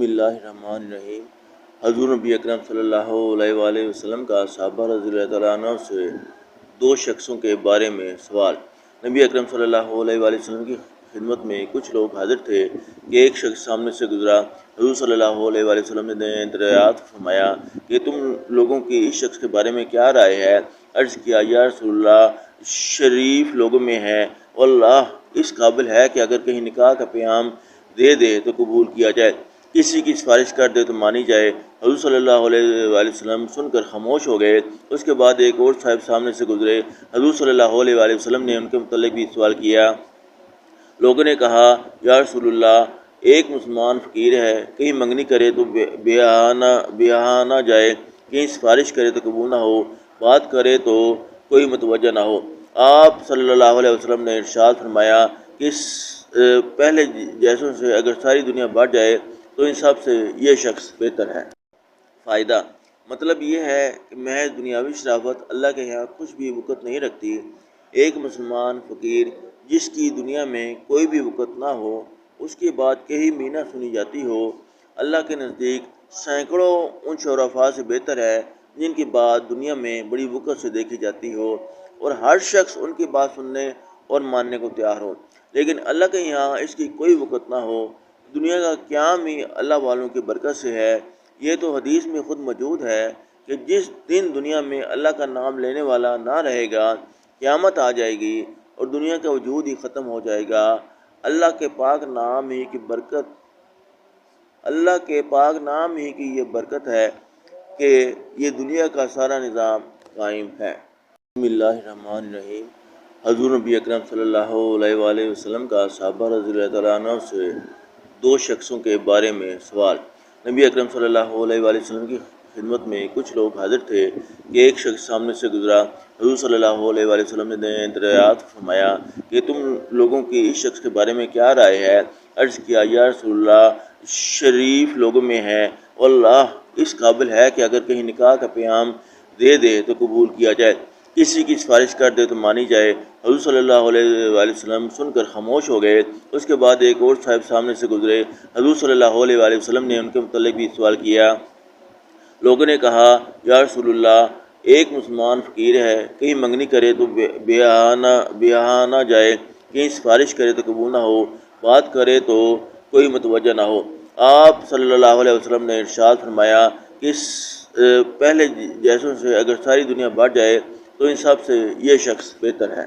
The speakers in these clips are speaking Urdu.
اللہ الرحمن الرحیم۔ حضور نبی اکرم صلی اللہ علیہ وآلہ وسلم کا صحابہ رضی اللہ تعالیٰ عنہ سے دو شخصوں کے بارے میں سوال۔ نبی اکرم صلی اللہ علیہ وآلہ وسلم کی خدمت میں کچھ لوگ حاضر تھے کہ ایک شخص سامنے سے گزرا۔ حضور صلی اللہ علیہ وآلہ وسلم نے دریافت فرمایا کہ تم لوگوں کی اس شخص کے بارے میں کیا رائے ہے؟ عرض کیا یا رسول اللہ، شریف لوگوں میں ہے اور اللہ اس قابل ہے کہ اگر کہیں نکاح کا پیام دے دے تو قبول کیا جائے، کسی کی سفارش کر دے تو مانی جائے۔ حضور صلی اللہ علیہ وآلہ وسلم سن کر خاموش ہو گئے۔ اس کے بعد ایک اور صاحب سامنے سے گزرے۔ حضور صلی اللہ علیہ وآلہ وسلم نے ان کے متعلق بھی سوال کیا۔ لوگوں نے کہا یا رسول اللہ، ایک مسلمان فقیر ہے، کہیں منگنی کرے تو بیاہ نہ جائے، کہیں سفارش کرے تو قبول نہ ہو، بات کرے تو کوئی متوجہ نہ ہو۔ آپ صلی اللہ علیہ وسلم نے ارشاد فرمایا کہ پہلے جیسوں سے اگر ساری دنیا بڑھ جائے تو ان سب سے یہ شخص بہتر ہے۔ فائدہ مطلب یہ ہے کہ محض دنیاوی شرافت اللہ کے یہاں کچھ بھی وقت نہیں رکھتی۔ ایک مسلمان فقیر جس کی دنیا میں کوئی بھی وقت نہ ہو، اس کی بات کہیں بھی نہ سنی جاتی ہو، اللہ کے نزدیک سینکڑوں ان شرفاء سے بہتر ہے جن کی بات دنیا میں بڑی وقت سے دیکھی جاتی ہو اور ہر شخص ان کی بات سننے اور ماننے کو تیار ہو، لیکن اللہ کے یہاں اس کی کوئی وقت نہ ہو۔ دنیا کا قیام ہی اللہ والوں کی برکت سے ہے۔ یہ تو حدیث میں خود موجود ہے کہ جس دن دنیا میں اللہ کا نام لینے والا نہ رہے گا، قیامت آ جائے گی اور دنیا کا وجود ہی ختم ہو جائے گا۔ اللہ کے پاک نام ہی کی یہ برکت ہے کہ یہ دنیا کا سارا نظام قائم ہے۔ بسم اللہ الرحمن الرحیم۔ حضور نبی اکرم صلی اللہ علیہ وآلہ وسلم کا صحابہ رضی اللہ تعالیٰ عنہ سے دو شخصوں کے بارے میں سوال۔ نبی اکرم صلی اللہ علیہ وآلہ وسلم کی خدمت میں کچھ لوگ حاضر تھے کہ ایک شخص سامنے سے گزرا۔ حضور صلی اللہ علیہ وآلہ وسلم نے دریافت فرمایا کہ تم لوگوں کی اس شخص کے بارے میں کیا رائے ہے؟ عرض کیا یا رسول اللہ، شریف لوگوں میں ہے اور اللہ اس قابل ہے کہ اگر کہیں نکاح کا پیام دے دے تو قبول کیا جائے، کسی کی سفارش کر دے تو مانی جائے۔ حضور صلی اللہ علیہ وآلہ وسلم سن کر خاموش ہو گئے۔ اس کے بعد ایک اور صاحب سامنے سے گزرے۔ حضور صلی اللہ علیہ وآلہ وسلم نے ان کے متعلق بھی سوال کیا۔ لوگوں نے کہا یا رسول اللہ، ایک مسلمان فقیر ہے، کہیں منگنی کرے تو بیاہ نہ جائے، کہیں سفارش کرے تو قبول نہ ہو، بات کرے تو کوئی متوجہ نہ ہو۔ آپ صلی اللہ علیہ وسلم نے ارشاد فرمایا کہ پہلے جیسوں سے اگر ساری دنیا بڑھ جائے تو ان سب سے یہ شخص بہتر ہے۔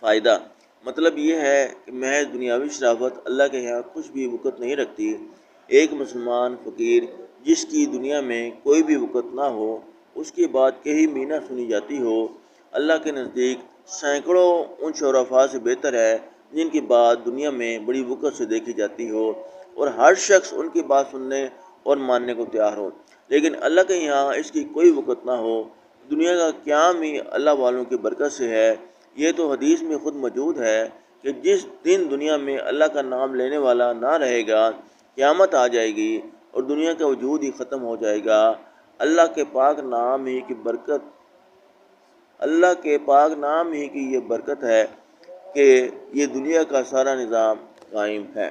فائدہ مطلب یہ ہے کہ محض دنیاوی شرافت اللہ کے یہاں کچھ بھی وقت نہیں رکھتی۔ ایک مسلمان فقیر جس کی دنیا میں کوئی بھی وقت نہ ہو، اس کی بات کہیں بھی نہ سنی جاتی ہو، اللہ کے نزدیک سینکڑوں ان شرفاء سے بہتر ہے جن کی بات دنیا میں بڑی وقت سے دیکھی جاتی ہو اور ہر شخص ان کی بات سننے اور ماننے کو تیار ہو، لیکن اللہ کے یہاں اس کی کوئی وقت نہ ہو۔ دنیا کا قیام ہی اللہ والوں کی برکت سے ہے۔ یہ تو حدیث میں خود موجود ہے کہ جس دن دنیا میں اللہ کا نام لینے والا نہ رہے گا، قیامت آ جائے گی اور دنیا کا وجود ہی ختم ہو جائے گا۔ اللہ کے پاک نام ہی کی یہ برکت ہے کہ یہ دنیا کا سارا نظام قائم ہے۔